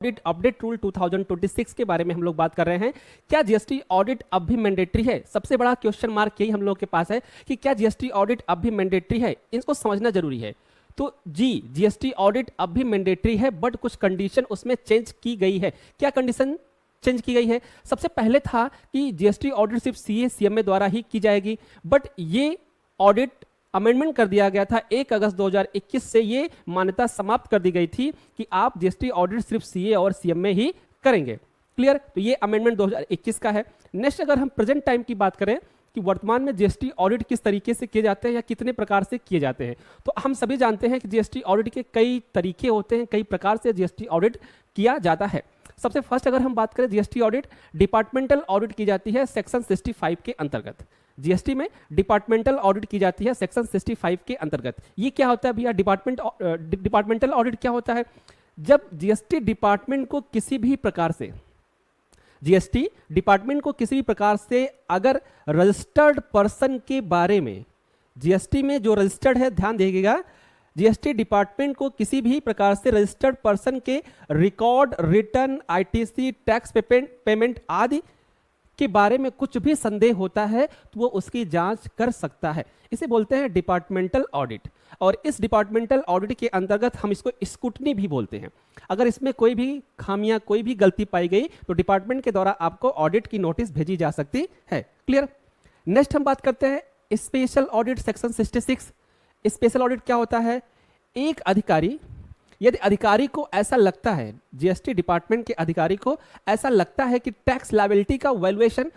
Audit update rule 2026 के बारे में हम लोग बात कर रहे हैं। क्या जीएसटी ऑडिट अब भी मैंडेटरी है? सबसे बड़ा क्वेश्चन मार्क यही हम लोग के पास है कि क्या जीएसटी ऑडिट अब भी मैंडेटरी है। इसको समझना जरूरी है। तो जी, जीएसटी ऑडिट अब भी मैंडेटरी है, बट कुछ कंडीशन उसमें चेंज की गई है। क्या कंडीशन चेंज की गई है? सबसे पहले था कि जीएसटी ऑडिट सिर्फ सीए सीएमए द्वारा ही की जाएगी, बट ये ऑडिट अमेंडमेंट कर दिया गया था 1 अगस्त 2021 से। ये मान्यता समाप्त कर दी गई थी कि आप जीएसटी ऑडिट सिर्फ सीए और सीएमए ही करेंगे। क्लियर? तो ये अमेंडमेंट 2021 का है। नेक्स्ट, अगर हम प्रेजेंट टाइम की बात करें कि वर्तमान में जीएसटी ऑडिट किस तरीके से किए जाते हैं या कितने प्रकार से किए जाते हैं, तो हम सभी जानते हैं कि जीएसटी ऑडिट के कई तरीके होते हैं, कई प्रकार से जीएसटी ऑडिट किया जाता है। सबसे फर्स्ट अगर हम बात करें जीएसटी ऑडिट, डिपार्टमेंटल ऑडिट की जाती है सेक्शन 65 के अंतर्गत। जीएसटी में डिपार्टमेंटल ऑडिट की जाती है सेक्शन 65 के अंतर्गत। ये क्या होता है भैया? डिपार्टमेंटल ऑडिट क्या होता है? जब जीएसटी डिपार्टमेंट को किसी भी प्रकार से अगर रजिस्टर्ड पर्सन के बारे में, जीएसटी में जो रजिस्टर्ड है, ध्यान दीजिएगा, जीएसटी डिपार्टमेंट को किसी भी प्रकार से रजिस्टर्ड पर्सन के record, return, ITC, tax payment आदि के बारे में कुछ भी संदेह होता है तो वो उसकी जांच कर सकता है। इसे बोलते हैं डिपार्टमेंटल ऑडिट। और इस डिपार्टमेंटल ऑडिट के अंतर्गत हम इसको स्क्रूटनी भी बोलते हैं। अगर इसमें कोई भी खामियां, कोई भी गलती पाई गई तो डिपार्टमेंट के द्वारा आपको ऑडिट की नोटिस भेजी जा सकती है। क्लियर? नेक्स्ट हम बात करते हैं special audit section 66। Special audit क्या होता है? एक अधिकारी, यदि अधिकारी को ऐसा लगता है, जीएसटी डिपार्टमेंट के अधिकारी को ऐसा लगता है कि टैक्स लायबिलिटी का वायलेशन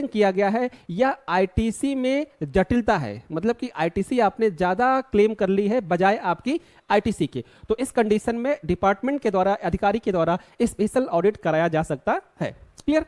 किया गया है, या आईटीसी में जटिलता है, मतलब कि आईटीसी आपने ज्यादा क्लेम कर ली है बजाय आपकी आईटीसी के, तो इस कंडीशन में डिपार्टमेंट के द्वारा, अधिकारी के द्वारा स्पेशल ऑडिट कराया जा सकता है। क्लियर?